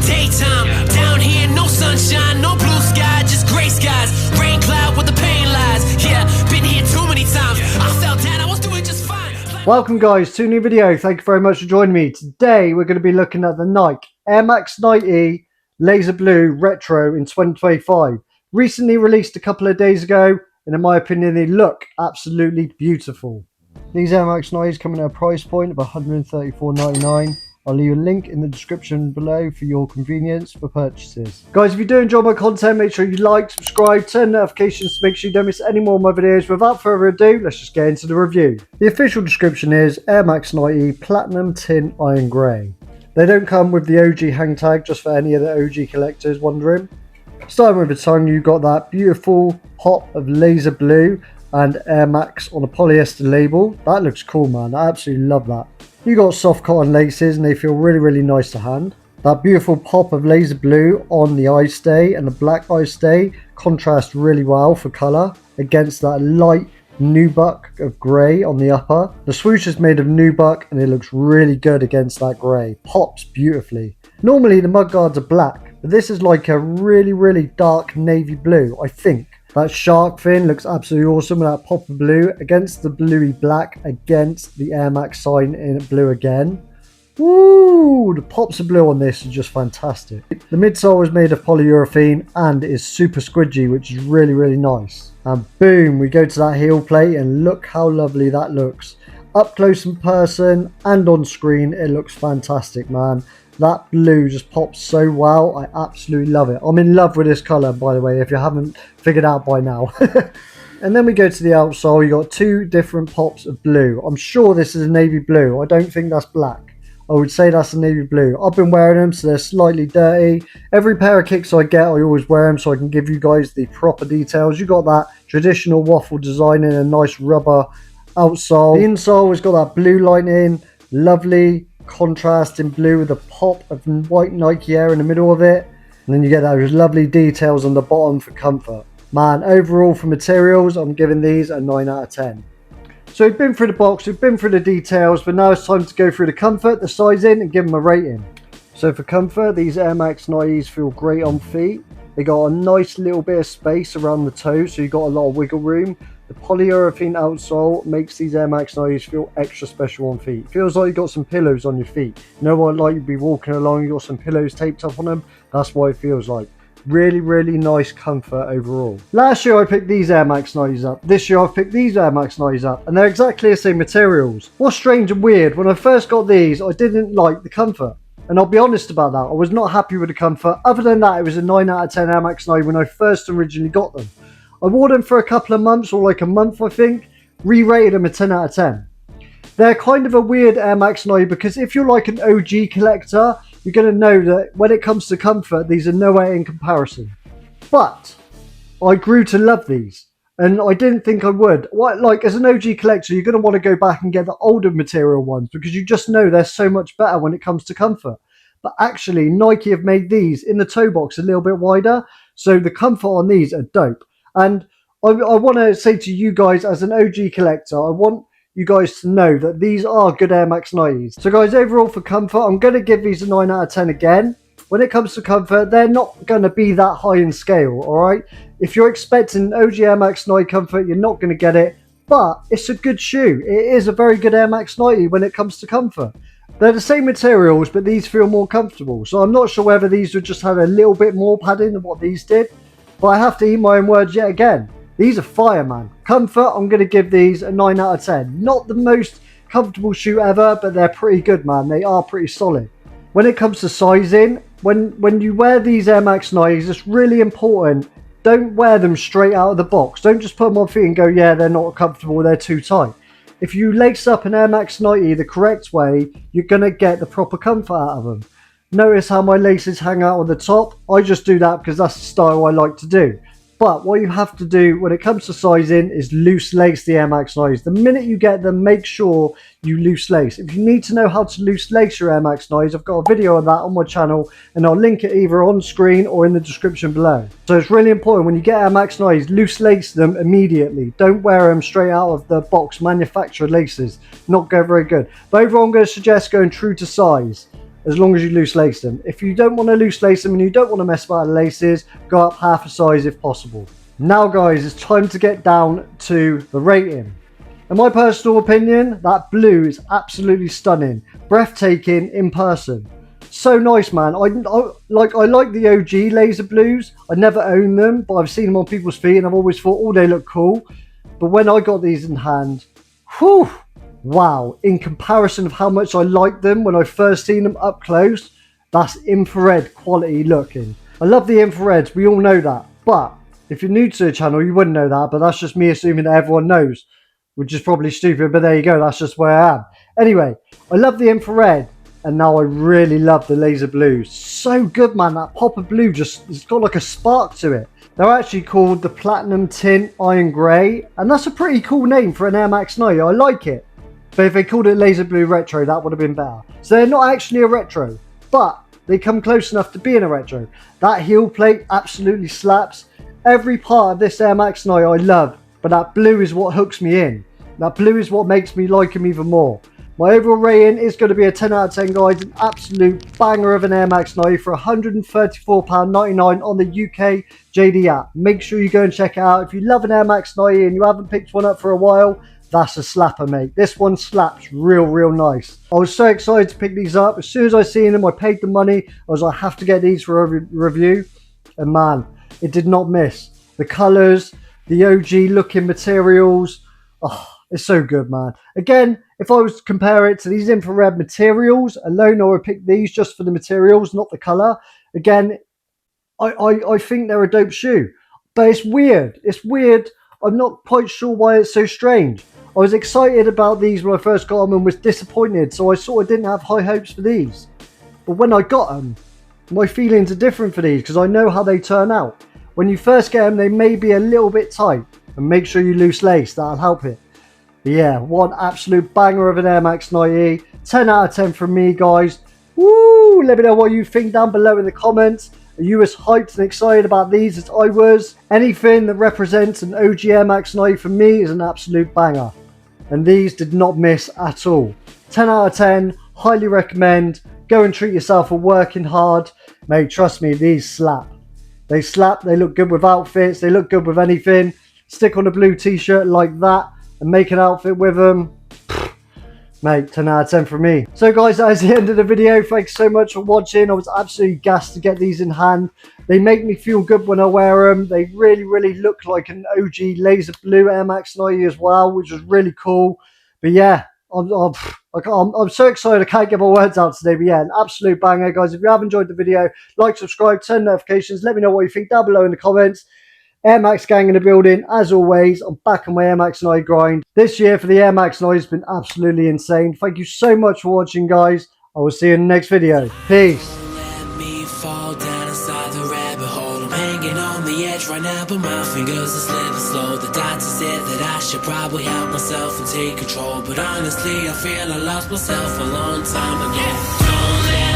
Daytime, down here, no sunshine, no blue sky, just gray skies. Rain cloud with the pain lies. Yeah, been here too many times. I fell down, I was doing just fine. Welcome guys to a new video. Thank you very much for joining me. Today we're going to be looking at the Nike Air Max 90 Laser Blue Retro in 2025. Recently released a couple of days ago, and in my opinion they look absolutely beautiful. These Air Max 90s come at a price point of $134.99. I'll leave a link in the description below for your convenience for purchases. Guys, if you do enjoy my content, make sure you like, subscribe, turn notifications to make sure you don't miss any more of my videos. Without further ado, let's just get into the review. The official description is Air Max 90 Platinum Tint Iron Grey. They don't come with the OG hang tag, just for any of the OG collectors wondering. Starting with the tongue, you've got that beautiful pop of laser blue and Air Max on a polyester label. That looks cool, man. I absolutely love that. You got soft cotton laces and they feel really nice to hand. That beautiful pop of laser blue on the eye stay and the black eye stay contrast really well for colour against that light nubuck of grey on the upper. The swoosh is made of nubuck and it looks really good against that grey. Pops beautifully. Normally the mudguards are black, but this is like a really dark navy blue, I think. That shark fin looks absolutely awesome with that pop of blue against the bluey black against the Air Max sign in blue again. Woo! The pops of blue on this are just fantastic. The midsole is made of polyurethane and is super squidgy, which is really nice. And boom, we go to that heel plate and look how lovely that looks. Up close in person and on screen, it looks fantastic, man. That blue just pops so well. I absolutely love it. I'm in love with this colour, by the way, if you haven't figured out by now. And then we go to the outsole. You got two different pops of blue. I'm sure this is a navy blue. I don't think that's black. I would say that's a navy blue. I've been wearing them, so they're slightly dirty. Every pair of kicks I get, I always wear them so I can give you guys the proper details. You got that traditional waffle design in a nice rubber outsole. The insole has got that blue lining, lovely contrast in blue with a pop of white Nike Air in the middle of it, and then you get those lovely details on the bottom for comfort. Man, overall for materials, I'm giving these a 9 out of 10. So we've been through the box, we've been through the details, but now it's time to go through the comfort, the sizing, and give them a rating. So for comfort, these Air Max 90s feel great on feet. They got a nice little bit of space around the toes, so you got a lot of wiggle room. The polyurethane outsole makes these Air Max 90s feel extra special on feet. Feels like you got some pillows on your feet. You know what, like you'd be walking along, you got some pillows taped up on them. That's what it feels like. Really nice comfort overall. Last year I picked these Air Max 90s up. This year I've picked these Air Max 90s up, and they're exactly the same materials. What's strange and weird, when I first got these, I didn't like the comfort. And I'll be honest about that, I was not happy with the comfort. Other than that, it was a 9 out of 10 Air Max 90 when I first originally got them. I wore them for a couple of months, or like a month I think, re-rated them a 10 out of 10. They're kind of a weird Air Max 90 because if you're like an OG collector, you're going to know that when it comes to comfort, these are nowhere in comparison. But I grew to love these, and I didn't think I would. Like as an OG collector, you're going to want to go back and get the older material ones because you just know they're so much better when it comes to comfort. But actually, Nike have made these in the toe box a little bit wider, so the comfort on these are dope. And I want to say to you guys, as an OG collector, I want you guys to know that these are good Air Max 90s. So guys, overall for comfort, I'm going to give these a 9 out of 10 again. When it comes to comfort, they're not going to be that high in scale, alright? If you're expecting OG Air Max 90 comfort, you're not going to get it. But it's a good shoe. It is a very good Air Max 90 when it comes to comfort. They're the same materials, but these feel more comfortable. So I'm not sure whether these would just have a little bit more padding than what these did. But I have to eat my own words yet again. These are fire, man. Comfort, I'm going to give these a 9 out of 10. Not the most comfortable shoe ever, but they're pretty good, man. They are pretty solid. When it comes to sizing, when you wear these Air Max 90s, it's really important. Don't wear them straight out of the box. Don't just put them on feet and go, yeah, they're not comfortable, they're too tight. If you lace up an Air Max 90 the correct way, you're going to get the proper comfort out of them. Notice how my laces hang out on the top. I just do that because that's the style I like to do. But what you have to do when it comes to sizing is loose lace the Air Max 90s. The minute you get them, make sure you loose lace. If you need to know how to loose lace your Air Max 90s, I've got a video on that on my channel, and I'll link it either on screen or in the description below. So it's really important when you get Air Max 90s, loose lace them immediately. Don't wear them straight out of the box manufactured laces. Not go very good. But overall, I'm going to suggest going true to size. as long as you loose lace them. If you don't want to loose lace them and you don't want to mess about the laces, go up half a size if possible. Now guys, it's time to get down to the rating. In my personal opinion, that blue is absolutely stunning, breathtaking in person. So nice, man. I like the OG laser blues. I never owned them, but I've seen them on people's feet and I've always thought, oh, they look cool. But when I got these in hand, whew, wow. In comparison of how much I liked them when I first seen them up close, that's infrared quality looking. I love the infrareds, we all know that. But if you're new to the channel, you wouldn't know that, but that's just me assuming that everyone knows, which is probably stupid, but there you go, that's just where I am. Anyway, I love the infrared, and now I really love the laser blues. So good, man. That pop of blue it's got like a spark to it. They're actually called the Platinum Tint Iron Grey, and that's a pretty cool name for an Air Max 90. I like it. But if they called it Laser Blue Retro, that would have been better. So they're not actually a retro, but they come close enough to being a retro. That heel plate absolutely slaps. Every part of this Air Max 90 I love, but that blue is what hooks me in. That blue is what makes me like them even more. My overall rating is going to be a 10 out of 10, guys. An absolute banger of an Air Max 90 for £134.99 on the UK JD app. Make sure you go and check it out. If you love an Air Max 90 and you haven't picked one up for a while, that's a slapper, mate. This one slaps real nice. I was so excited to pick these up. As soon as I seen them, I paid the money. I was like, I have to get these for a review. And man, it did not miss. The colours, the OG looking materials. Oh, it's so good, man. Again, if I was to compare it to these infrared materials alone, I would pick these just for the materials, not the colour. Again, I think they're a dope shoe. But it's weird. It's weird. I'm not quite sure why it's so strange. I was excited about these when I first got them and was disappointed, so I sort of didn't have high hopes for these. But when I got them, my feelings are different for these because I know how they turn out. When you first get them, they may be a little bit tight, and make sure you loose lace, that'll help it. But yeah, one absolute banger of an Air Max 90. 10 out of 10 from me, guys. Woo! Let me know what you think down below in the comments. Are you as hyped and excited about these as I was? Anything that represents an OG Air Max 90 for me is an absolute banger. And these did not miss at all. 10 out of 10. Highly recommend. Go and treat yourself for working hard. Mate, trust me, these slap. They slap. They look good with outfits. They look good with anything. Stick on a blue t-shirt like that and make an outfit with them. Mate, 10 out of 10 from me. So guys, that is the end of the video. Thanks so much for watching. I was absolutely gassed to get these in hand. They make me feel good when I wear them. They really look like an OG laser blue Air Max 90 as well, which was really cool. But yeah, I'm so excited I can't get my words out today. But yeah, an absolute banger, guys. If you have enjoyed the video, like, subscribe, turn notifications. Let me know what you think down below in the comments. Air Max gang in the building. As always, I'm back on my Air Max 90 grind. This year for the Air Max 90 has been absolutely insane. Thank you so much for watching, guys. I will see you in the next video. Peace. Let me fall down inside the rabbit hole. I'm hanging on the edge right now, but my fingers are slipping slow. The doctor said that I should probably help myself and take control, but honestly I feel I lost myself a long time ago. Don't let